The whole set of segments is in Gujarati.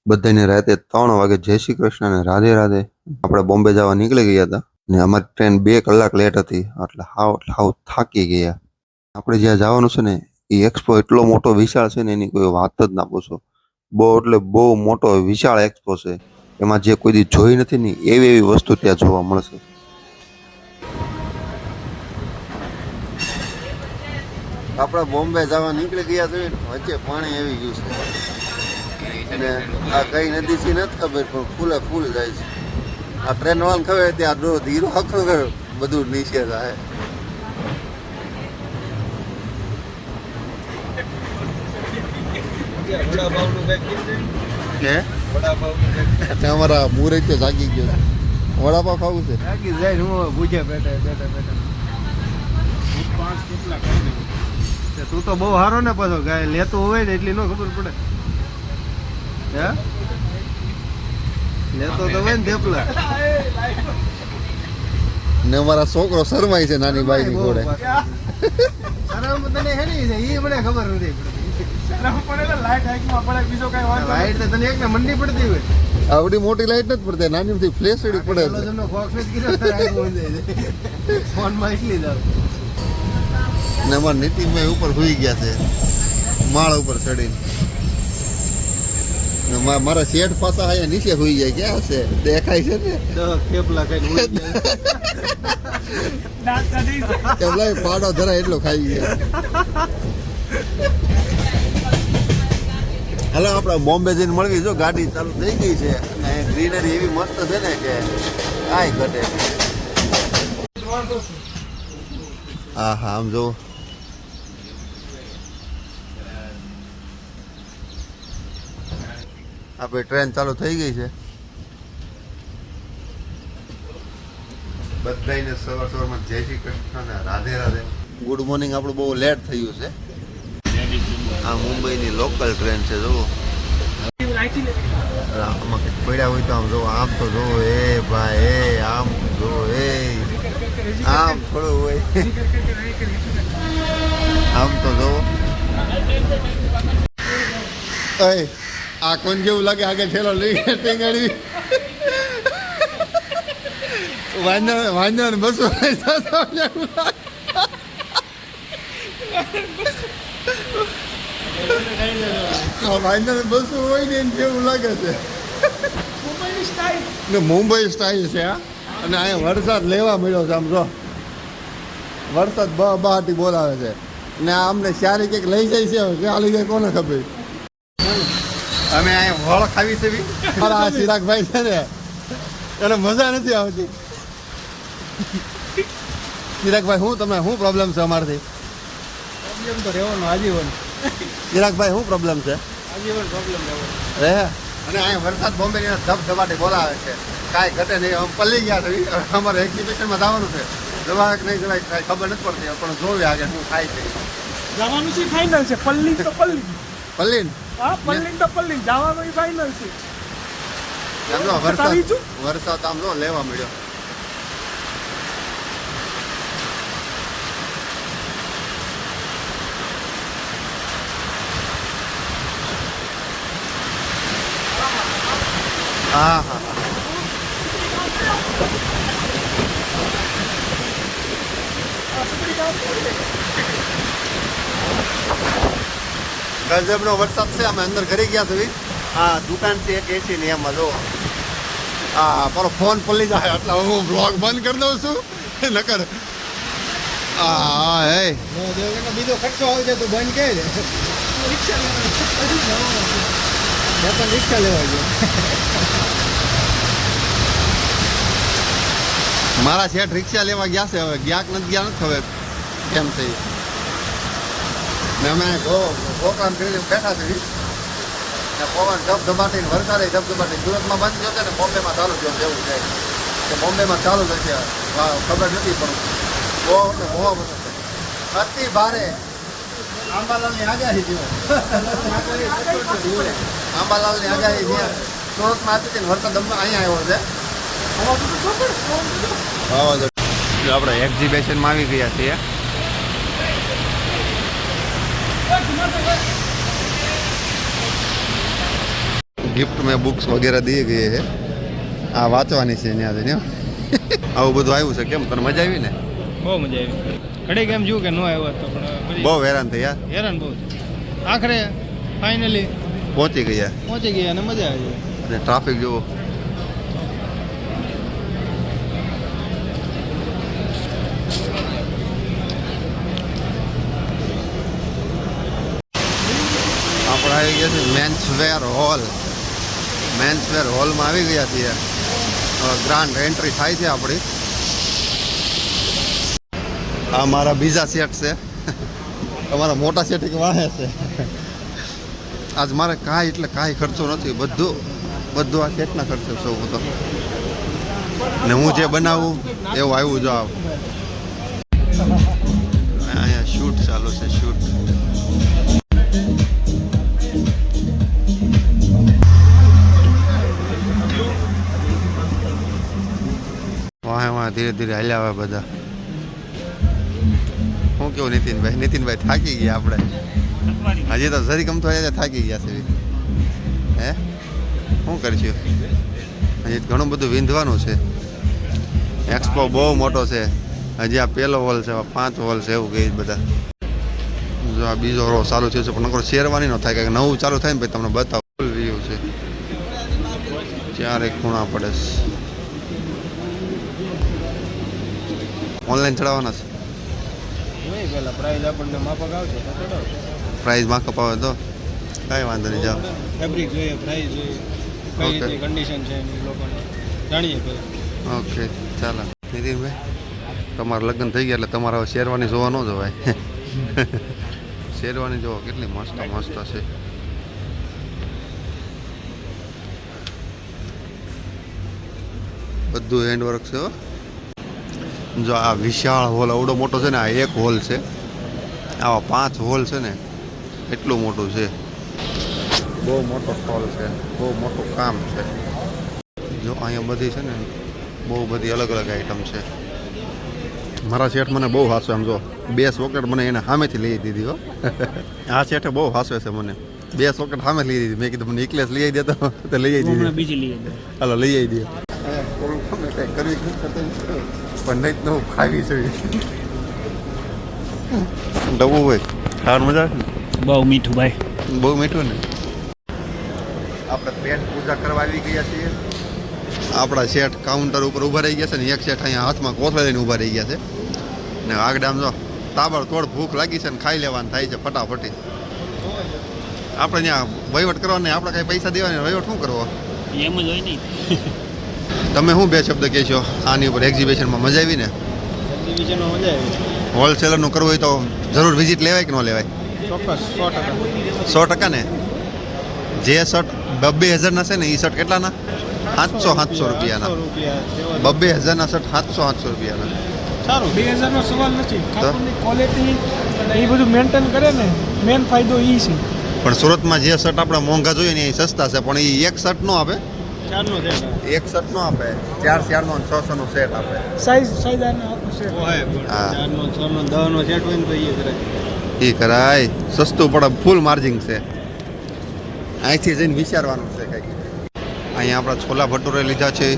બધાને રાતે 3 વાગે જય શ્રી કૃષ્ણ અને રાધે રાધે. આપણે બોમ્બે જવા નીકળી ગયા હતા ને અમારી ટ્રેન 2 કલાક લેટ હતી એટલે હાવ થાકી ગયા. આપણે જ્યાં જવાનું છે ને એ એક્સપો એટલો મોટો વિશાળ છે ને એની કોઈ વાત જ ના પૂછો. બહુ એટલે બહુ મોટો વિશાળ એક્સપો છે. એમાં જે કોઈ દી જોઈ નથી ને એવી એવી વસ્તુ ત્યાં જોવા મળશે. આપણે બોમ્બે જવા નીકળી ગયા છે વચ્ચે પાણી આવી ગયું છે અને આ કઈ નદી થી નથી ખબર પણ ફૂલે ફૂલ જાય છે. આ ટ્રેન વાળાને ખબર ત્યાં ધીરો આખો બધું નીચે જાય. અમારા મુરે તો જાગી ગયો. વડાપાવ ખાવું છે જાગી જાય હું ભૂજે બેઠા બેઠા બેઠા. તું તો બહુ સારો ને પાછો ગાય લેતો હોય ને એટલી ન ખબર પડે. હે લેતો તો હોય ને થેપલા ને અમારા છોકરો શરમાય છે નાની બાઈ ની ઘોડે. શરમ તને હેની છે ઈ મને ખબર નથી પડતી. શરમ પડે તો લાઈટ હાઈકમાં પડે બીજો કઈ વાત લાઈટ તો તને એક ને મંડી પડતી હોય. આવડી મોટી લાઈટ નથી પડતી નાની થી ફ્લેશ એડી પડે છે. એનો ફોક્સ જ કીધો તારે આવી જાય ફોન માં એટલી જ આવે. ને અમાર નીતિનભાઈ ઉપર સુઈ ગયા છે માળ ઉપર ચડીને. મારા શેઠ પાછા આયા નીચે સુઈ જાય ક્યાં છે દેખાય છે ને થેપલા કઈ થેપલા પાડો ધરા એટલો ખાઈ ગયા. હાલો આપણે બોમ્બે જઈને મળવી જો ગાડી ચાલુ થઈ ગઈ છે અને ગ્રીનરી એવી મસ્ત છે ને કે કાંઈ ઘટે. હા હા આમ જો આપણે ટ્રેન ચાલુ થઈ ગઈ છે. બધાને સવાર સવારમાં જય શ્રી કૃષ્ણ અને રાધે રાધે. Good morning. આપણું બહુ લેટ થયું છે. આ મુંબઈની લોકલ ટ્રેન છે જુઓ. આમાં કંઈક પડ્યા હોય તો આમ જોવો આમ તો જોવો એ ભાઈ એ આમ જોવો એ આમ થોડું હોય આમ તો જોવો. આ કોણ જેવું લાગે આગળ ઠેલો લઈ ટેંગાડી વાંધો ને બસો વાંધો ને બસો હોય ને જેવું લાગે છે. મુંબઈ સ્ટાઇલ છે આ. અને અહીંયા વરસાદ લેવા મળ્યો છે આમ જો વરસાદ બહાટી બોલાવે છે ને અમને સારી કંઈક લઈ જાય છે ક્યાં લઈ જાય કોને ખબર. અમે અહીંયા વળ ખાવી છે મારા ચિરાગભાઈ છે ને એને મજા નથી આવતી. ચિરાગભાઈ શું પ્રોબ્લેમ છે અમારથી? પ્રોબ્લેમ તો રહેવાનો આજીવન. ચિરાગભાઈ શું પ્રોબ્લેમ છે? આજીવન પ્રોબ્લેમ રહે. અને અહીંયા વરસાદ બોમ્બે ધબધબાટી બોલાવે છે કાંઈ ઘટે નહીં. અમે પલ્લી ગયા છે અમારે એક્ઝિબિશનમાં જવાનું છે. જવાય કે નહીં જવાય કાંઈ ખબર નથી પડતી પણ જોવી આગળ શું થાય છે. જવાનું છે ફાઇનલ છે. પલ્લી તો પલ્લી પલ્લી હા પલ્લી તો પલ્લી જવાનું ફાઇનલ છે. વરસાદ આમ જો લેવા મળ્યો. હા હા ગજબનો વરસાદ છે. અમે અંદર ઘરે ગયા છે. હા દુકાન છે એક એસી ની એમાં જો હા મારો ફોન પલ્લી જાય એટલે હું બ્લોગ બંધ કરી દઉં છું નકર હા હે બીજો ખર્ચો આવે છે તું બંધ કહે છે. રિક્ષા લેવા ગયો. મારા શેઠ રિક્ષા લેવા ગયા છે. હવે ગયા નથી ગયા નથી હવે કેમ છે. ને અમે ગોકામ કરીને બેઠા છીએ ને પવન ધબધબાટી વરસાદે ધબધબાટી. સુરતમાં બંધ થયો છે ને બોમ્બેમાં ચાલુ થયો છે એવું છે કે બોમ્બેમાં ચાલુ થશે ખબર નથી પણ બહુ એટલે બહુ બધું છે. અતિ ભારે આંબાલાલની આગાહી થયો. આંબાલાલની આગાહી છે સુરતમાં હતી ને વરસાદ અહીંયા આવ્યો છે. આપણે એક્ઝિબિશનમાં આવી ગયા છીએ. गिफ्ट में बुक्स वगैरह दी गई है આ વાંચવાની છે ત્યાં જઈને આવું બધું આવ્યું છે કેમ તને મજા આવી ને બહુ મજા આવી ઘડી કેમ જોયું કે ન આવ્યો તો પણ બહુ હેરાન થયા હેરાન બહુ આખરે ફાઇનલી પહોંચી ગયા અને મજા આવી અને ટ્રાફિક જુઓ આપણે આવી ગયા છે મેન્સવેર હોલમાં આવી ગયા છીએ ગ્રાન્ડ એન્ટ્રી થાય છે આપણી આ મારા બીજા સેટ છે અમારા મોટા સેટ કે વાહે છે આજ મારે કાંઈ એટલે કાંઈ ખર્ચો નથી બધું આ સેટના ખર્ચો સૌ તો ને હું જે બનાવું એવું આવ્યું જો અહીંયા શૂટ ચાલુ છે શૂટ વાહ ધીરે ધીરે હાલ્યા આવે બધા શું કેવું નીતિનભાઈ થાકી ગયા આપણે હજી તો જરી કમતો થાકી ગયા છે હે શું કરશું હજી ઘણું બધું વિંધવાનું છે એક્સપો બહુ મોટો છે હજી આ પહેલો હોલ છે 5 હોલ છે એવું કહે બધા જો આ બીજો રો ચાલુ થયો છે પણ નકરો શેરવાની ન થાય કે નવું ચાલુ થાય ને ભાઈ તમને બતાવો ફૂલ વ્યૂ છે ચારે ખૂણા પડે ઓનલાઈન ચડાવવાના છે પેલા પ્રાઇઝ આપણને માફક આવશે તો ચડાવશે પ્રાઇઝ માં કપાવે તો કાંઈ વાંધો નહીં જાઓ ફેબ્રિક જોઈએ પ્રાઇસ જોઈએ કઈ રીતે કન્ડિશન છે એ લોકોને જાણીએ પહેલાં ઓકે ચાલો નીતિનભાઈ તમારા લગ્ન થઈ ગયા એટલે તમારે હવે શેરવાની જોવા ન જવાય શેરવાની જોવો કેટલી મસ્ત મસ્ત છે બધું હેન્ડવર્ક છે જો આ વિશાળ હોલ આવડો મોટો છે ને આ એક હોલ છે આવા 5 હોલ છે ને એટલું મોટું છે બહુ મોટો હોલ છે બહુ મોટું કામ છે જો અહીંયા બધી છે ને બહુ બધી અલગ અલગ આઈટમ છે મારા શેઠ મને બહુ હાસવે આમ જો 2 સોકેટ મને એને સામેથી લઈ દીધી હો આ શેઠે બહુ હાસવે છે મને 2 સોકેટ સામે લઈ દીધી મેં કીધું મને એકલેસ લઈ આવી દેતો તો લઈ આવી દીધી બીજી લઈ હાલો લઈ આવી દે કરવી પણ નહીં તો ખાવી છે ડબું હોય ખાવાનું મજા આવે બહુ મીઠું ભાઈ બહુ મીઠું ને આપણે પેટ પૂજા કરવા આવી ગયા છીએ આપણા શેઠ કાઉન્ટર ઉપર ઊભા રહી ગયા છે ને એક શેઠ અહીંયા હાથમાં કોથળા લઈને ઊભા રહી ગયા છે ને આગળ આમ જો તાબડતોડ ભૂખ લાગી છે ને ખાઈ લેવાનું થાય છે ફટાફટી આપણે ત્યાં વહીવટ કરવાનો નહીં આપણે કાંઈ પૈસા દેવાના વહીવટ શું કરવો એમ જ હોય નહીં તમે શું 2 શબ્દ કહેશો આની ઉપર એક્ઝિબિશનમાં મજા આવી ને એક્ઝિબિશનમાં મજા આવી હોલસેલરનું કરવું હોય તો જરૂર વિઝિટ લેવાય કે ન લેવાય ચોક્કસ 100% ને જે શર્ટ 2000ના છે ને એ શર્ટ કેટલાના 700 રૂપિયાના 2000ના શર્ટ 700 રૂપિયાના સારું 2000નો સવાલ નથી કાપડની ક્વોલિટી અને એ બધું મેન્ટેન કરે ને મેન ફાયદો એ છે પણ સુરતમાં જે શર્ટ આપણે મોંઘા જોઈએ ને એ સસ્તા છે પણ એ એક શર્ટ નો આપે ચારનો છે એક શર્ટ નો આપે 4 નો 600 નો સેટ આપે સાઈઝ આનો આખો સેટ હોય હા 4નો 6નો 10નો સેટ હોય ને તો એ કરાય એ કરાય સસ્તું પડે ફૂલ માર્જિન છે અહીંથી જઈને વિચારવાનું છે કંઈક અહીંયા આપણા છોલા ભટુરે લીધા છે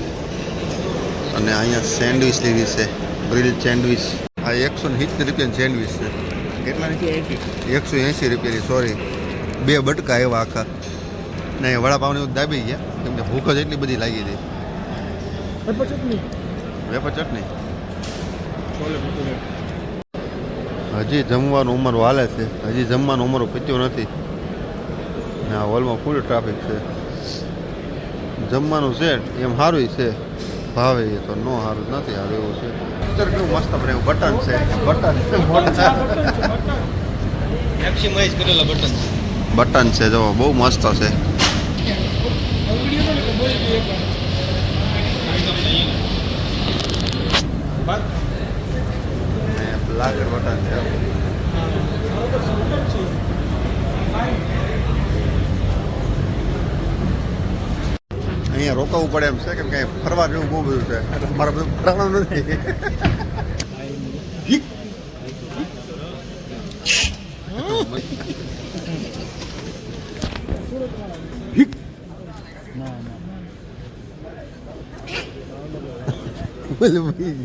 અને અહીંયા સેન્ડવિચ લીધી છે ગ્રીલ સેન્ડવિચ આ 170 રૂપિયાની સેન્ડવિચ છે કેટલાની 180 રૂપિયાની સોરી 2 બટકા એવા આખા નહીં વડાપાવને એવું દાબી ગયા કેમ કે ભૂખ જ એટલી બધી લાગી હતી વેપર ચટણી હજી જમવાનું ઉંમર હાલે છે હજી જમવાનું ઉંમર પત્યું નથી ને આ હોલમાં ફૂલ ટ્રાફિક છે જમવાનું છે એમ સારું છે ભાવે એ તો નો સારું નથી સારું એવું છે પિક્ચર કેવું મસ્ત બને બટન છે મેક્સિમાઇઝ કરેલા બટન છે જો બહુ મસ્ત છે બ્લેક બટન છે અહીંયા રોકાવું પડે એમ છે કેમ કે ફરવા જેવું બહુ બધું છે એટલે મારે બધું ફરવાનું નથી બોલો ભાઈ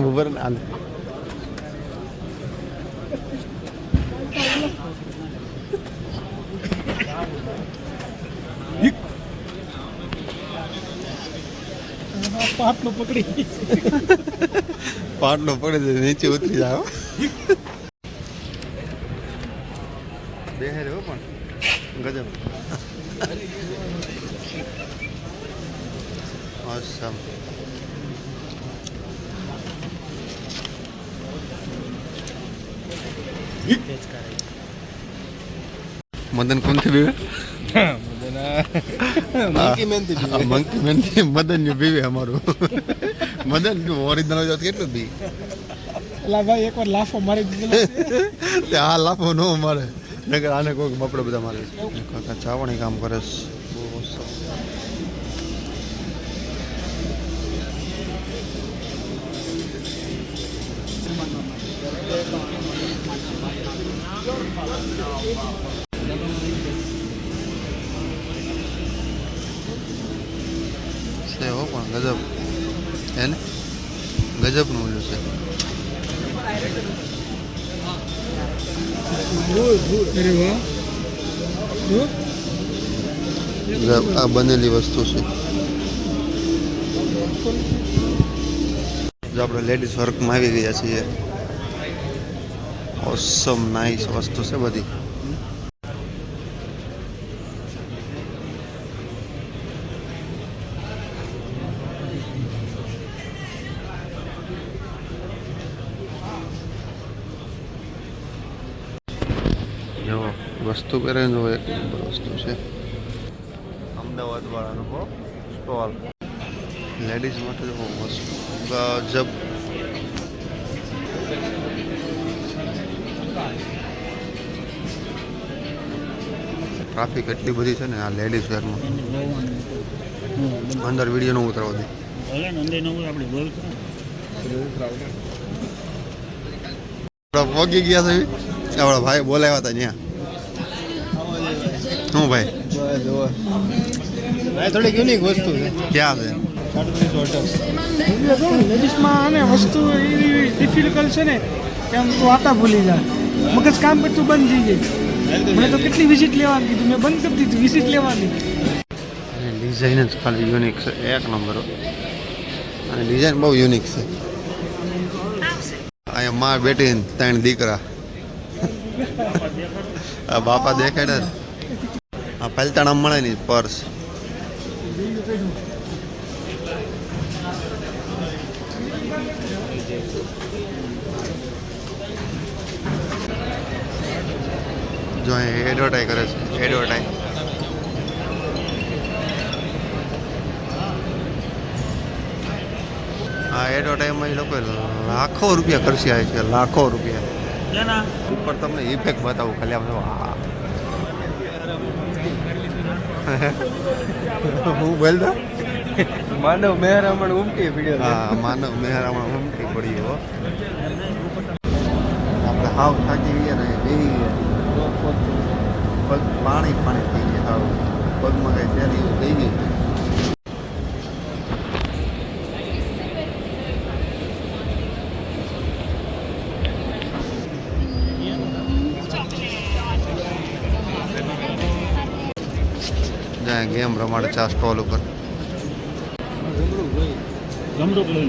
ઉભર ના હાલે. પાટલો પકડી પાટલો પડે છે નીચે ઉતરી જાવ બેહે રહ્યો પણ ગજબ awesome. મદન કોણથી પીવે મંકી મેન થી મદન ને પીવે અમારું મદન ઓરિજિનલ હોય તો કેટલું પી એલા ભાઈ એકવાર લાફો મારી દીધેલો તે આ લાફો નો મારે નગર આને કોઈ બપડે બધા મારે કાકા ચાવણી કામ કરે છે બહુ મસ્ત. છે હો પણ ગજબ એને ગજબનું ઓલું છે. આ બનેલી વસ્તુ છે જો આપણે લેડીઝ વર્કમાં આવી ગયા છીએ. ઓસમ નાઇસ વસ્તુ છે બધી. જો વસ્તુ પહેરે જો એક નંબર વસ્તુ છે. અમદાવાદ વાળાનો સ્ટોલ લેડીઝ માટે જો મસ્ત ગજબ. ટ્રાફિક એટલી બધી છે ને આ લેડીઝ વેરમાં અંદર વિડીયો ન ઉતરવા દે. પહોંચી ગયા છે આપણા ભાઈ બોલાવ્યા હતા ત્યાં. શું ભાઈ થોડીક યુનિક વસ્તુ છે. ક્યાં છે લેડીઝમાં આને વસ્તુ એવી ડિફિકલ્ટ છે ને કે આમ તું આટા ભૂલી જા મગજ કામ કરતું બંધ થઈ જાય. મને તો કેટલી વિઝિટ લેવાની કીધું મેં બંધ કરી દીધું વિઝિટ લેવાની. અને ડિઝાઇન જ ખાલી યુનિક છે એક નંબર. અને ડિઝાઇન બહુ યુનિક છે. અહીંયા માં બેટી ત્રણ દીકરા આ બાપા દેખાડે ને આ પલતાણા મળે નહીં પર્સ. જો અહીં એડવર્ટાઈઝ કરે છે એડવર્ટાઈઝ. આ એડવર્ટાઈઝમાં એ લોકો લાખો રૂપિયા ખર્ચી આવે છે લાખો રૂપિયા. ઉપર તમને ઇફેક્ટ બતાવું ખાલી આમ હું બોલતો માનવ મહેરામણ ઉમટી પડ્યો. હા માનવ મહેરામણ ઉમટી પડ્યો. આપણે હાવ થાકી ગયા ને બેસી ગયા પગ પાણી પાણી થઈ ગયા હાવ પગમાં કઈ ત્યારે એવું થઈ ગયું. જ્યાં ગેમ રમાડે ચા સ્ટોલ ઉપર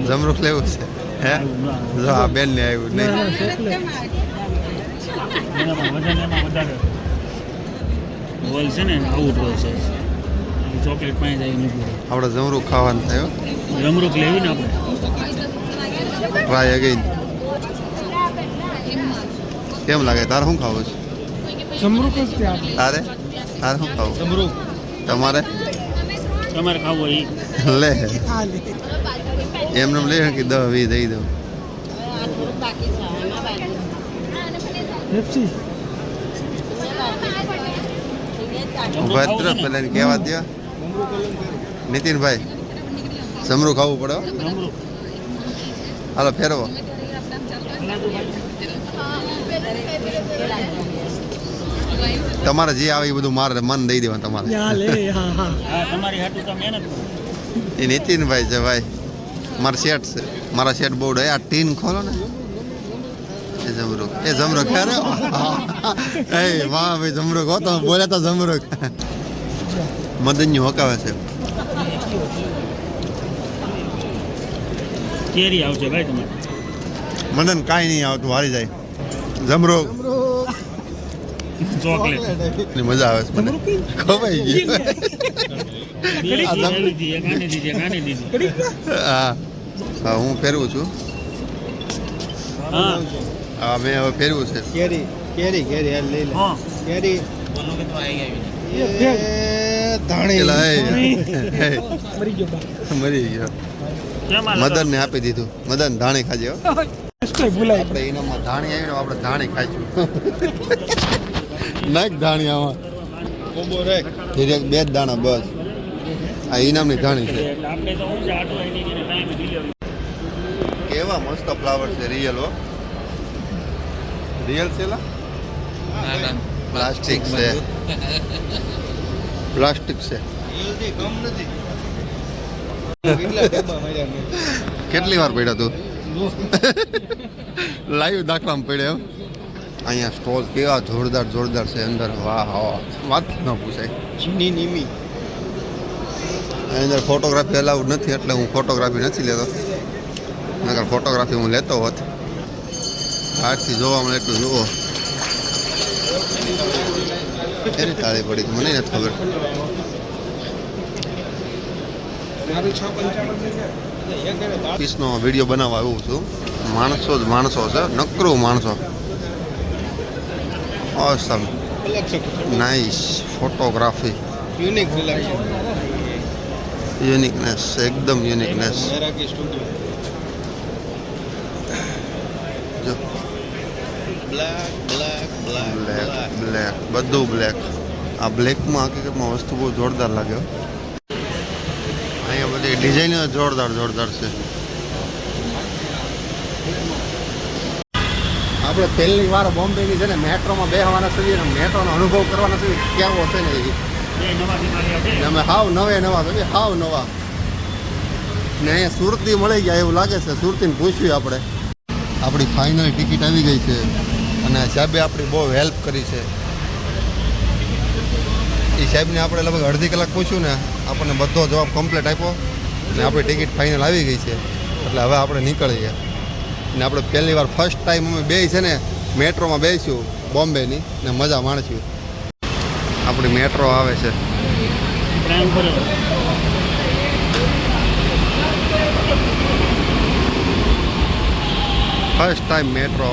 જમરૂક લેવું છે હે જો આ બેન ને આવ્યું નહીં હોલ છે ને આઉટ હોય છે ચોકલેટ પાણી જાય મૂકવું આપણે જમરૂક ખાવાનું થયું. રમરૂક લેવી ને આપણે ટ્રાય અગેન. કેમ લાગે તારે શું ખાવું છે જમરૂક જ ત્યાં તારે તારે શું ખાવું રમરૂક તમારે તમારે ખાવું હોય લે આ લે એમને લે કે 10-20 દઈ દઉં. પેપ્સી ભદ્ર પેલા કહેવા દો નીતિનભાઈ જમરૂ ખાવું પડે હો. રમરૂક હાલો ફેરવો તમારે જે આવે એ બધું મારે મન દઈ દેવાનું તમારે. હા લે હા હા હા તમારી હાટું તો મહેનત કરો. એ નીતિનભાઈ છે ભાઈ, મારા શેઠ છે. મારા શેઠ બહુ આ ટીન ખોલો ને એ જમરૂક ખરે એ વાહ ભાઈ જમરૂક હો તો બોલે તો જમરૂક. મદનની હોકાવે છે. કેરી આવશે ભાઈ તમારે. મદન કાંઈ નહીં આવતું, હારી જાય. જમરૂક ચોકલેટ ની મજા આવે છે મને. ખવાઈ ગયું. હા હા હું ફેરવું છું. હા હા મેં હવે ફેરવું છે. કેરી કેરી કેરી હાલ લઈ લે હા કેરી ધાણી પેલા એ મરી ગયો બા મરી ગયો. શેમાં મદન ને આપી દીધું. મદન ધાણી ખાજે હો. કઈ ભૂલાય આપણે એનામાં ધાણી આવી ને આપણે ધાણી ખાઈશું. નાખ ધાણી આમાં કોબો રે ધીરે બે જ દાણા બસ. આ ઇનામની ધાણી છે. એટલે આપણે તો હું આટો એની ટાઈમ ડિલિવરી. કેવા મસ્ત ફ્લાવર છે. રિયલ હો. રિયલ છે લા પ્લાસ્ટિક છે. પ્લાસ્ટિક છે. જલ્દી કમ નથી કેટલા ડબ્બા માર્યા મેં કેટલી વાર પડ્યા તું? લાઈવ દાખલામાં પડ્યા એમ. અહીંયા સ્ટોલ કેવા જોરદાર જોરદાર છે અંદર. વાહ વાહ વાત ન પૂછાય. ચીની નીમી એની અંદર ફોટોગ્રાફી અલાઉડ નથી એટલે હું ફોટોગ્રાફી નથી લેતો. નકર ફોટોગ્રાફી હું લેતો હોત. બહારથી જોવા મળે એટલું જુઓ. એની તાળી પડી મને નથી ખબર. પીસનો વિડીયો બનાવવા આવ્યું છું. માણસો જ માણસો છે, નકરું માણસો. Awesome nice photography. Unique selection uniqueness એકદમ યુનિકનેસ. મેરાકી સ્ટુડિયો જો black black black black black બધું બ્લેક. આ બ્લેકમાં હકીકતમાં વસ્તુ બહુ જોરદાર લાગે. અહીંયા બધી ડિઝાઇન જોરદાર જોરદાર છે. આપણે પહેલી વાર બોમ્બેની છે ને મેટ્રોમાં બેસવાના છીએ ને મેટ્રોનો અનુભવ કરવાના છીએ કેવો છે ને એ. એ નવા દિમાગ છે. અમે હાવ નવા છે હાવ નવા. ને અહીંયા સુરતી મળી ગયા એવું લાગે છે. સુરતીને પૂછ્યું આપણે. આપણી ફાઇનલ ટિકિટ આવી ગઈ છે અને સાહેબે આપણી બહુ હેલ્પ કરી છે. એ સાહેબને આપણે લગભગ અડધી કલાક પૂછ્યું ને આપણને બધો જવાબ કમ્પ્લીટ આપ્યો ને આપણી ટિકિટ ફાઇનલ આવી ગઈ છે. એટલે હવે આપણે નીકળીએ ને આપણે પહેલી વાર ફર્સ્ટ ટાઈમ અમે બે છે ને મેટ્રોમાં બેસીશું બોમ્બેની ને મજા માણશું. આપણી મેટ્રો આવે છે. પ્રાઇમ કરો. First time metro.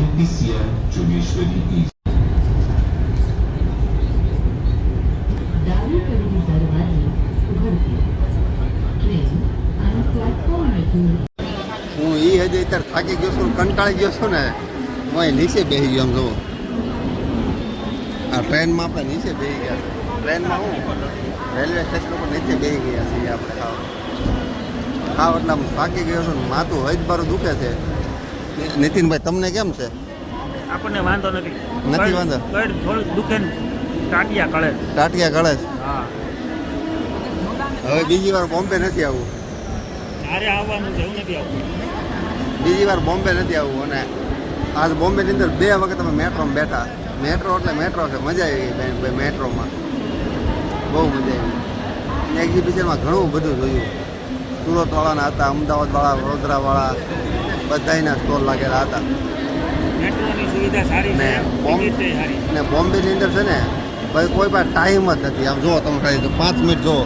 NPCR Jogeshwari East. डावीकडील दरवाजे उघडतील. ट्रेन आणि प्लॅटफॉर्ममधून હું એ હજી અત્યારે થાકી ગયો છું કંટાળી ગયો છું ને હું અહીં નીચે બેસી ગયો. આમ જુઓ આ ટ્રેનમાં આપણે નીચે બેસી ગયા છે. ટ્રેનમાં હું રેલવે સ્ટેશન ઉપર નીચે બેસી ગયા છીએ આપણે. હાવ એટલે આમ થાકી ગયો છું ને માથું હજબારું દુખે છે. નીતિનભાઈ તમને કેમ છે? આપણને વાંધો નથી. નથી વાંધો? કડ થોડું દુખે ને ટાટિયા કળે. ટાટિયા ગળે છે. હા હવે બીજી વાર બોમ્બે નથી આવવું. તારે આવવાનું છે એવું નથી આવતું. બીજી વાર બોમ્બે નથી આવવું. અને આજ બોમ્બેની અંદર 2 વખત અમે મેટ્રોમાં બેઠા. મેટ્રો એટલે મેટ્રો છે. મજા આવી ગઈ મેટ્રોમાં. બહુ મજા આવી. એક્ઝિબિશનમાં ઘણું બધું જોયું. સુરતવાળાના હતા, અમદાવાદવાળા, વડોદરાવાળા બધાયના સ્ટોલ લાગેલા હતા. મેટ્રોની સુવિધા સારી ને છે. ટિકિટ સારી. ને બોમ્બેની અંદર છે ને ભાઈ કોઈ પાસે ટાઈમ જ નથી. આમ જુઓ તમે ખાલી 5 મિનિટ જુઓ.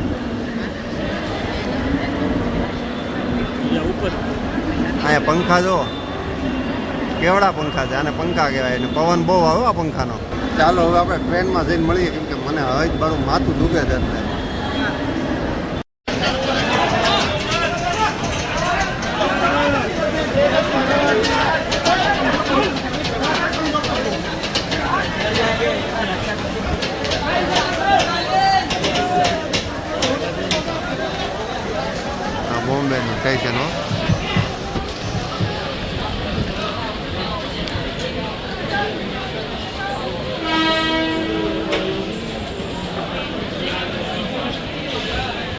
અહીંયા ઉપર અહીંયા પંખા જુઓ કેવડા પંખા છે. આને પંખા કહેવાય અને પવન બહુ આવે આ પંખાનો. ચાલો હવે આપણે ટ્રેનમાં જઈને મળીએ કેમ કે મને હવે જ મારું માથું દુખે છે એટલે. બોમ્બેનું સ્ટેશન હો